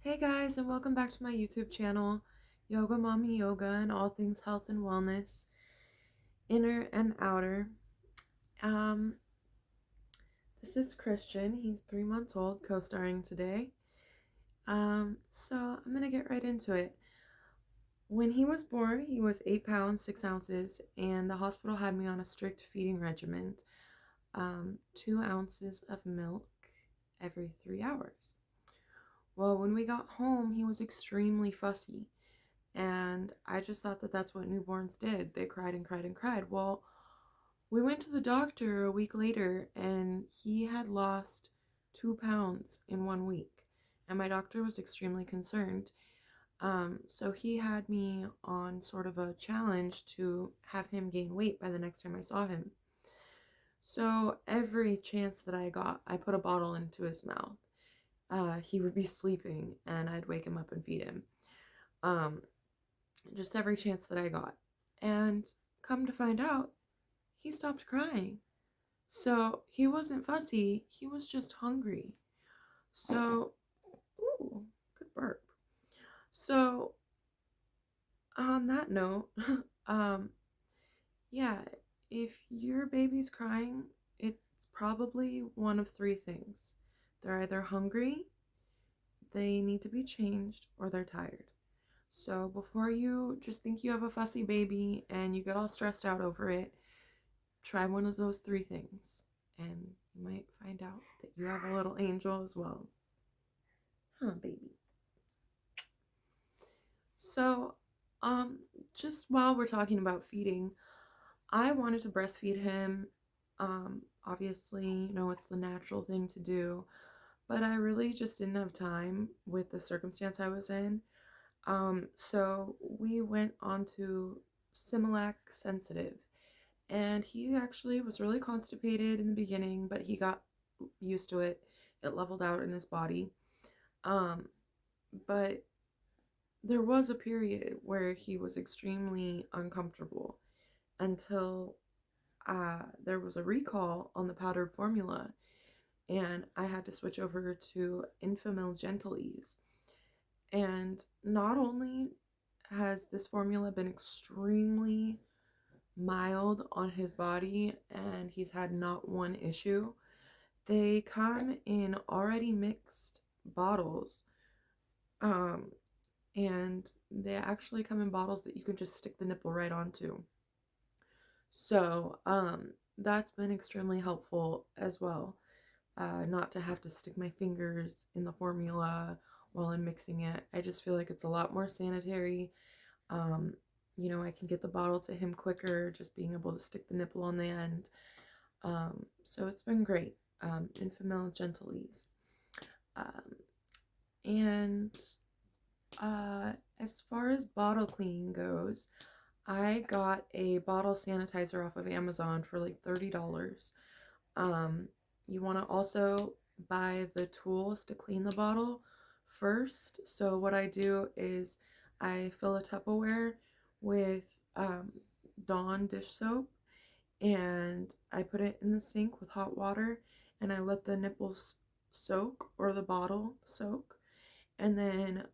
Hey guys, and welcome back to my YouTube channel, Yoga Mommy Yoga, and all things health and wellness, inner and outer. Um, this is Christian. He's 3 months old, co-starring today. So I'm gonna get right into it. When he was born, he was 8 pounds 6 ounces, and the hospital had me on a strict feeding regimen, 2 ounces of milk every 3 hours. Well, when we got home, he was extremely fussy. And I just thought that that's what newborns did. They cried and cried and cried. Well, we went to the doctor a week later and he had lost 2 pounds in 1 week. And my doctor was extremely concerned. So he had me on sort of a challenge to have him gain weight by the next time I saw him. So every chance that I got, I put a bottle into his mouth. He would be sleeping and I'd wake him up and feed him. Just every chance that I got. And come to find out, he stopped crying. So he wasn't fussy, he was just hungry. So, ooh, good burp. So, on that note, um, yeah, if your baby's crying, it's probably one of three things. They're either hungry, they need to be changed, or they're tired. So before you just think you have a fussy baby and you get all stressed out over it, try one of those three things and you might find out that you have a little angel as well. Huh, baby. So, just while we're talking about feeding, I wanted to breastfeed him. Obviously, it's the natural thing to do, but I really just didn't have time with the circumstance I was in. So we went on to Similac Sensitive, and he actually was really constipated in the beginning, but he got used to it. It leveled out in his body. But there was a period where he was extremely uncomfortable until there was a recall on the powdered formula, and I had to switch over to Infamil Gentle Ease. And not only has this formula been extremely mild on his body and he's had not one issue, they come in already mixed bottles. And they actually come in bottles that you can just stick the nipple right onto. So, that's been extremely helpful as well. Not to have to stick my fingers in the formula while I'm mixing it. I just feel like it's a lot more sanitary. I can get the bottle to him quicker, just being able to stick the nipple on the end. So it's been great. Infamil Gentle Ease. And as far as bottle cleaning goes, I got a bottle sanitizer off of Amazon for like $30. You want to also buy the tools to clean the bottle first. So what I do is I fill a Tupperware with Dawn dish soap, and I put it in the sink with hot water, and I let the nipples soak, or the bottle soak. And then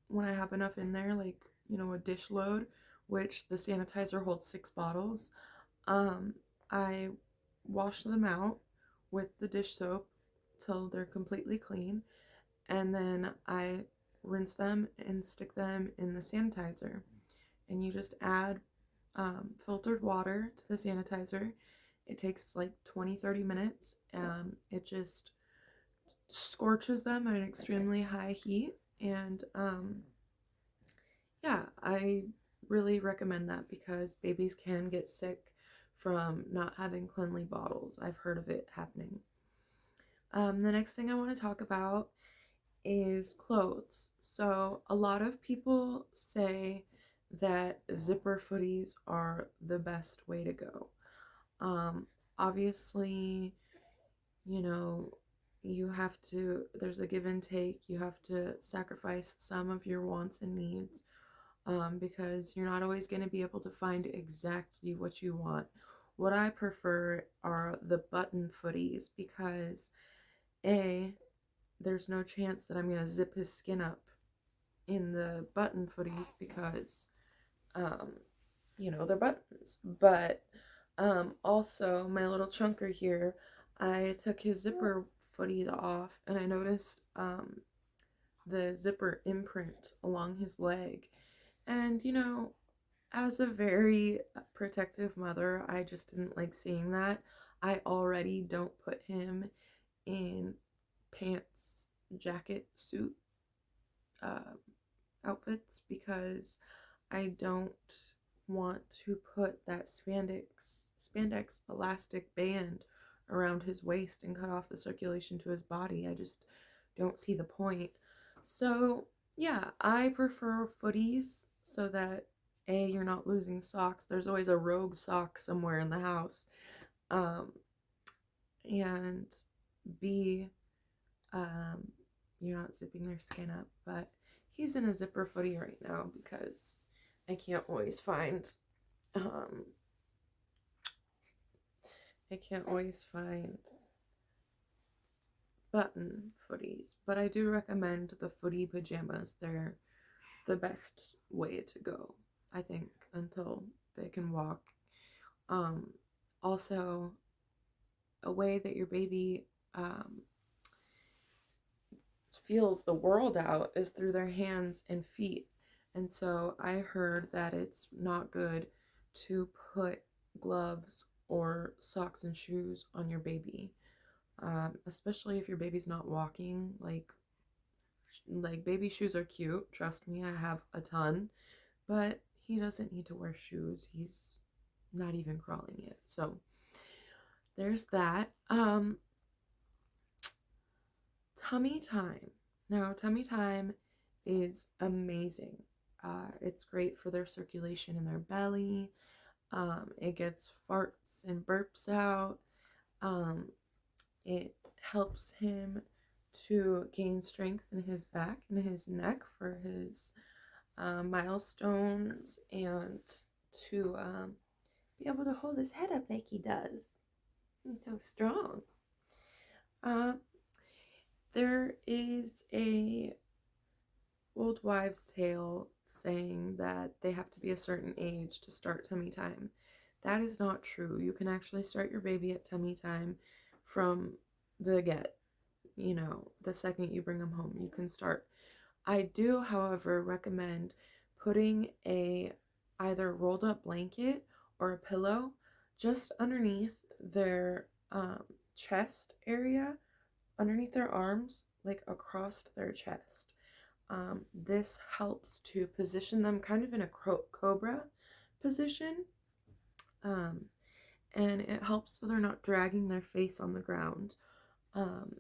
when I have enough in there, like, a dish load, which the sanitizer holds 6 bottles, I wash them out with the dish soap till they're completely clean, and then I rinse them and stick them in the sanitizer. And you just add filtered water to the sanitizer. It takes like 20-30 minutes. It just scorches them at an extremely high heat, and yeah, I really recommend that because babies can get sick from not having cleanly bottles. I've heard of it happening. The next thing I want to talk about is clothes. So a lot of people say that zipper footies are the best way to go. Obviously, there's a give and take. You have to sacrifice some of your wants and needs, because you're not always going to be able to find exactly what you want. What I prefer are the button footies because there's no chance that I'm going to zip his skin up in the button footies because, um, they're buttons. But also, my little chunker here, I took his zipper footies off and I noticed the zipper imprint along his leg. And, as a very protective mother, I just didn't like seeing that. I already don't put him in pants, jacket, suit uh, outfits because I don't want to put that spandex elastic band around his waist and cut off the circulation to his body. I just don't see the point. So, yeah, I prefer footies so that A, you're not losing socks. There's always a rogue sock somewhere in the house. Um, and B, um, you're not zipping their skin up. But he's in a zipper footie right now because I can't always find um, button footies, but I do recommend the footie pajamas. They're the best way to go, I think, until they can walk. Um, Also, a way that your baby feels the world out is through their hands and feet. And so I heard that it's not good to put gloves or socks and shoes on your baby, especially if your baby's not walking. Like baby shoes are cute. Trust me, I have a ton, but he doesn't need to wear shoes. He's not even crawling yet. So there's that. Tummy time. Now, tummy time is amazing. It's great for their circulation in their belly. It gets farts and burps out. Um, it helps him to gain strength in his back and his neck for his milestones and to be able to hold his head up like he does. He's so strong. There is a old wives' tale saying that they have to be a certain age to start tummy time. That is not true. You can actually start your baby at tummy time from the get. The second you bring them home, you can start. I do, however, recommend putting a either rolled up blanket or a pillow just underneath their chest area, underneath their arms, like across their chest. This helps to position them kind of in a cobra position, and it helps so they're not dragging their face on the ground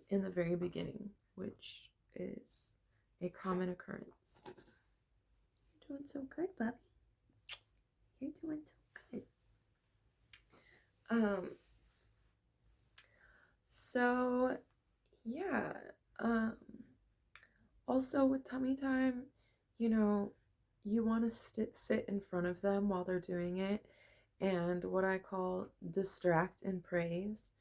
in the very beginning, which is a common occurrence. You're doing so good, Bubby. You're doing so good. So yeah. Also with tummy time, you want to sit in front of them while they're doing it, and what I call distract and praise.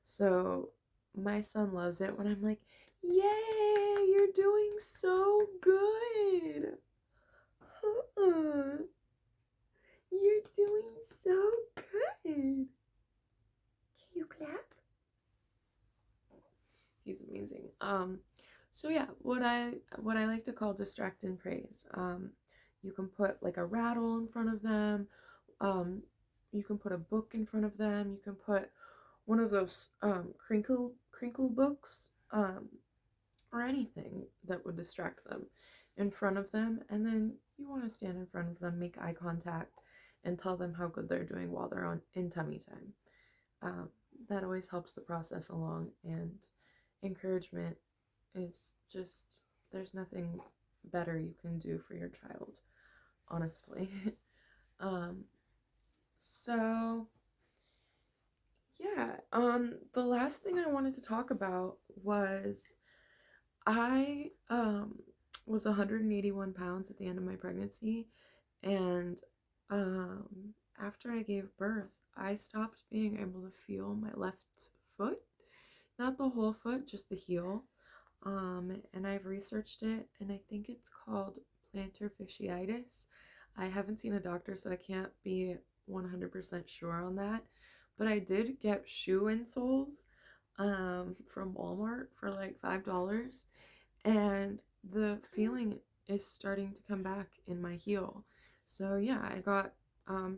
So my son loves it when I'm like, "Yay, you're doing so good. You're doing so good. Can you clap?" He's amazing. So yeah, what I like to call distract and praise. You can put like a rattle in front of them. You can put a book in front of them. You can put one of those crinkle books, or anything that would distract them in front of them. And then you want to stand in front of them, make eye contact, and tell them how good they're doing while they're in tummy time. That always helps the process along, and encouragement is just, there's nothing better you can do for your child, honestly. So yeah, the last thing I wanted to talk about was I was 181 pounds at the end of my pregnancy, and after I gave birth, I stopped being able to feel my left foot, not the whole foot, just the heel. And I've researched it, and I think it's called plantar fasciitis. I haven't seen a doctor, so I can't be 100% sure on that. But I did get shoe insoles from Walmart for like $5, and the feeling is starting to come back in my heel. So yeah, I got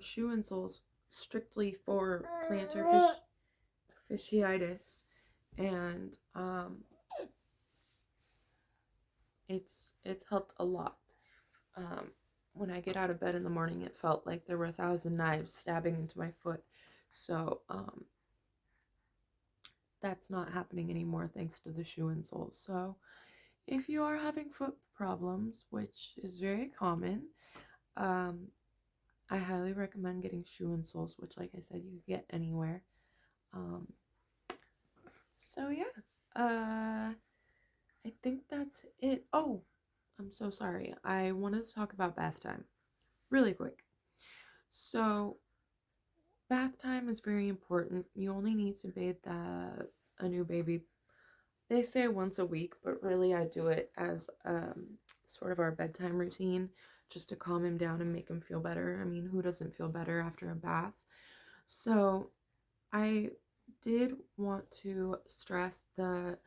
shoe insoles strictly for fasciitis, and it's helped a lot. Um, when I get out of bed in the morning, it felt like there were 1,000 knives stabbing into my foot. So that's not happening anymore thanks to the shoe insoles. So if you are having foot problems, which is very common, um, I highly recommend getting shoe insoles, which, like I said, you can get anywhere. Um, so yeah, I think that's it. Oh, I'm so sorry. I wanted to talk about bath time really quick. So bath time is very important. You only need to bathe a new baby. They say once a week, but really I do it as sort of our bedtime routine, just to calm him down and make him feel better. I mean, who doesn't feel better after a bath? So I did want to stress the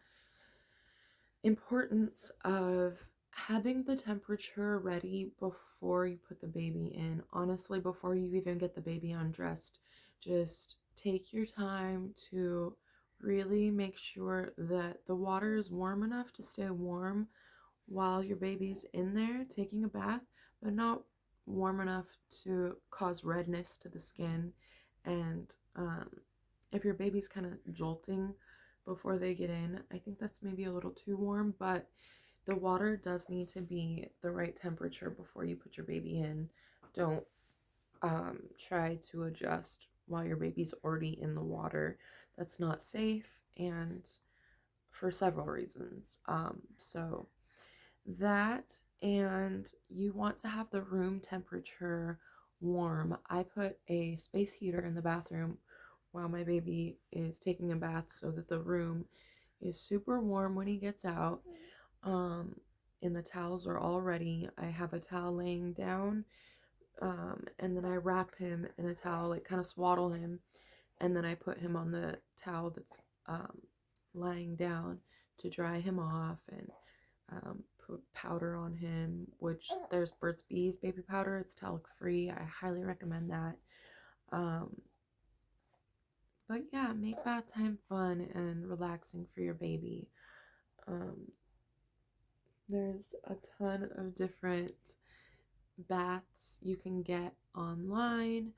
importance of having the temperature ready before you put the baby in. Honestly, before you even get the baby undressed, just take your time to really make sure that the water is warm enough to stay warm while your baby's in there taking a bath, but not warm enough to cause redness to the skin. And if your baby's kind of jolting before they get in, I think that's maybe a little too warm, but the water does need to be the right temperature before you put your baby in. Don't try to adjust while your baby's already in the water. That's not safe, and for several reasons. So that, and you want to have the room temperature warm. I put a space heater in the bathroom while my baby is taking a bath so that the room is super warm when he gets out. And the towels are all ready. I have a towel laying down, and then I wrap him in a towel, like kind of swaddle him, and then I put him on the towel that's lying down to dry him off, and put powder on him, which there's Burt's Bees baby powder. It's talc free. I highly recommend that. But yeah, make bath time fun and relaxing for your baby. There's a ton of different baths you can get online.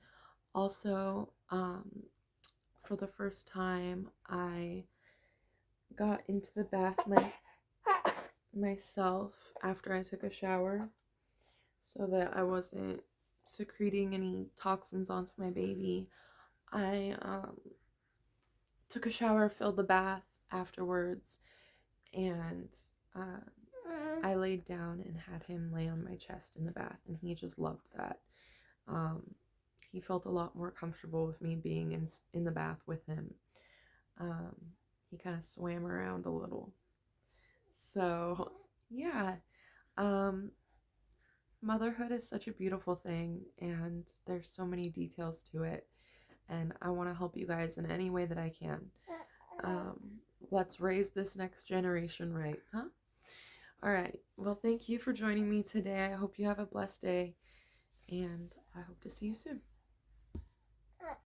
Also, for the first time, I got into the bath myself after I took a shower so that I wasn't secreting any toxins onto my baby. I took a shower, filled the bath afterwards, and I laid down and had him lay on my chest in the bath, and he just loved that. He felt a lot more comfortable with me being in the bath with him. He kind of swam around a little. So, yeah. Motherhood is such a beautiful thing, and there's so many details to it, and I want to help you guys in any way that I can. Let's raise this next generation right, huh? All right. Well, thank you for joining me today. I hope you have a blessed day, and I hope to see you soon.